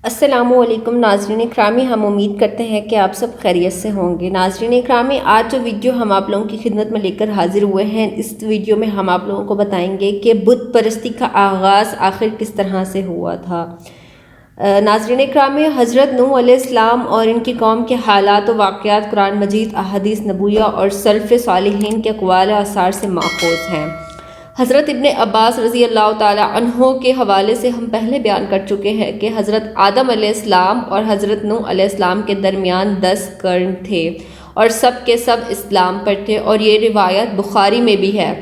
السلام علیکم ناظرین اکرامی، ہم امید کرتے ہیں کہ آپ سب خیریت سے ہوں گے۔ ناظرین اکرامی، آج جو ویڈیو ہم آپ لوگوں کی خدمت میں لے کر حاضر ہوئے ہیں، اس ویڈیو میں ہم آپ لوگوں کو بتائیں گے کہ بت پرستی کا آغاز آخر کس طرح سے ہوا تھا۔ ناظرین اکرامی، حضرت نوح علیہ السلام اور ان کی قوم کے حالات و واقعات قرآن مجید، احادیث نبویہ اور سلف صالحین کے اقوال و آثار سے ماخوذ ہیں۔ حضرت ابن عباس رضی اللہ تعالی عنہ کے حوالے سے ہم پہلے بیان کر چکے ہیں کہ حضرت آدم علیہ السلام اور حضرت نوح علیہ السلام کے درمیان 10 قرن تھے اور سب کے سب اسلام پر تھے، اور یہ روایت بخاری میں بھی ہے۔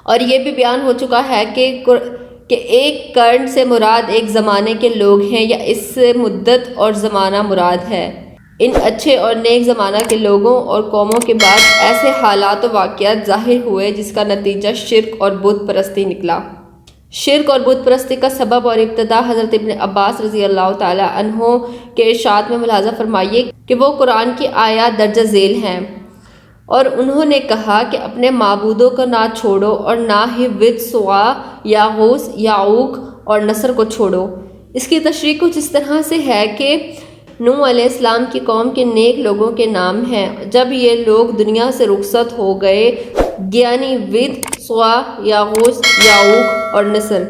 اور یہ بھی بیان ہو چکا ہے کہ ایک قرن سے مراد ایک زمانے کے لوگ ہیں، یا اس سے مدت اور زمانہ مراد ہے۔ ان اچھے اور نیک زمانہ کے لوگوں اور قوموں کے بعد ایسے حالات و واقعات ظاہر ہوئے جس کا نتیجہ شرک اور بت پرستی نکلا۔ شرک اور بت پرستی کا سبب اور ابتدا حضرت ابن عباس رضی اللہ تعالی عنہ کے ارشاد میں ملاحظہ فرمائیے کہ وہ قرآن کی آیات درج ذیل ہیں، اور انہوں نے کہا کہ اپنے معبودوں کو نہ چھوڑو اور نہ ہی ود، سوا، یاغوث، یعوق اور نصر کو چھوڑو۔ اس کی تشریح کچھ اس طرح سے ہے کہ نوح علیہ السلام کی قوم کے نیک لوگوں کے نام ہیں۔ جب یہ لوگ دنیا سے رخصت ہو گئے، یعنی ود، سوا، یاغوث، یعوق اور نصر،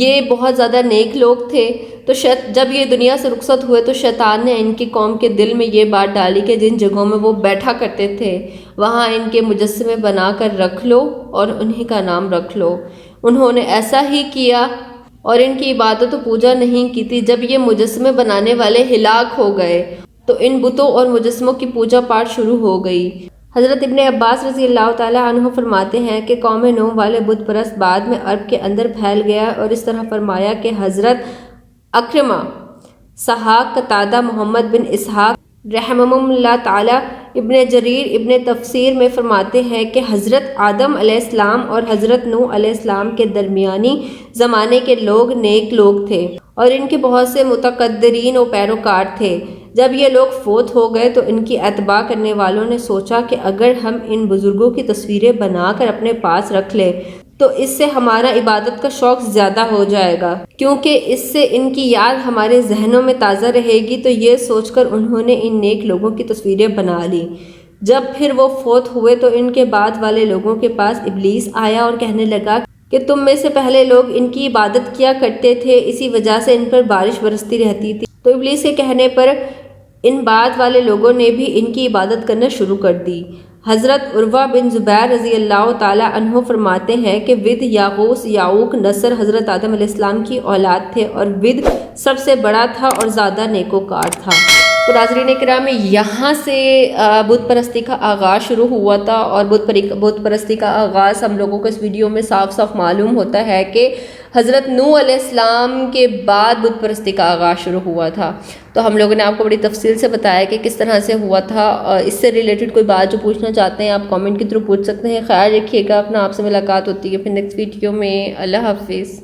یہ بہت زیادہ نیک لوگ تھے، تو جب یہ دنیا سے رخصت ہوئے تو شیطان نے ان کی قوم کے دل میں یہ بات ڈالی کہ جن جگہوں میں وہ بیٹھا کرتے تھے وہاں ان کے مجسمے بنا کر رکھ لو اور انہی کا نام رکھ لو۔ انہوں نے ایسا ہی کیا اور ان کی عبادت و پوجا نہیں کی تھی۔ جب یہ مجسمے بنانے والے ہلاک ہو گئے تو ان بتوں اور مجسموں کی پوجا پاٹ شروع ہو گئی۔ حضرت ابن عباس رضی اللہ تعالی عنہ فرماتے ہیں کہ قوم نوح والے بت پرست بعد میں عرب کے اندر پھیل گیا، اور اس طرح فرمایا کہ حضرت اکرمہ، سحاق، قتادہ، محمد بن اسحاق رحمہم اللہ تعالی، ابن جریر ابن تفسیر میں فرماتے ہیں کہ حضرت آدم علیہ السلام اور حضرت نوح علیہ السلام کے درمیانی زمانے کے لوگ نیک لوگ تھے، اور ان کے بہت سے متقدرین و پیروکار تھے۔ جب یہ لوگ فوت ہو گئے تو ان کی اتباع کرنے والوں نے سوچا کہ اگر ہم ان بزرگوں کی تصویریں بنا کر اپنے پاس رکھ لیں تو اس سے ہمارا عبادت کا شوق زیادہ ہو جائے گا، کیونکہ اس سے ان کی یاد ہمارے ذہنوں میں تازہ رہے گی۔ تو یہ سوچ کر انہوں نے ان نیک لوگوں کی تصویریں بنا لی۔ جب پھر وہ فوت ہوئے تو ان کے بعد والے لوگوں کے پاس ابلیس آیا اور کہنے لگا کہ تم میں سے پہلے لوگ ان کی عبادت کیا کرتے تھے، اسی وجہ سے ان پر بارش برستی رہتی تھی۔ تو ابلیس کے کہنے پر ان بعد والے لوگوں نے بھی ان کی عبادت کرنا شروع کر دی۔ حضرت عروہ بن زبیر رضی اللہ تعالی عنہ فرماتے ہیں کہ ود، یاغوث، یعوق، نصر حضرت آدم علیہ السلام کی اولاد تھے، اور ود سب سے بڑا تھا اور زیادہ نیکوکار تھا۔ تو ناظرین کرام، یہاں سے بت پرستی کا آغاز شروع ہوا تھا، اور بت پرستی کا آغاز ہم لوگوں کو اس ویڈیو میں صاف صاف معلوم ہوتا ہے کہ حضرت نوح علیہ السلام کے بعد بت پرستی کا آغاز شروع ہوا تھا۔ تو ہم لوگوں نے آپ کو بڑی تفصیل سے بتایا کہ کس طرح سے ہوا تھا۔ اس سے ریلیٹڈ کوئی بات جو پوچھنا چاہتے ہیں آپ کامنٹ کے تھرو پوچھ سکتے ہیں۔ خیال رکھیے گا اپنا، آپ سے ملاقات ہوتی ہے پھر نیکسٹ ویڈیو میں۔ اللہ حافظ۔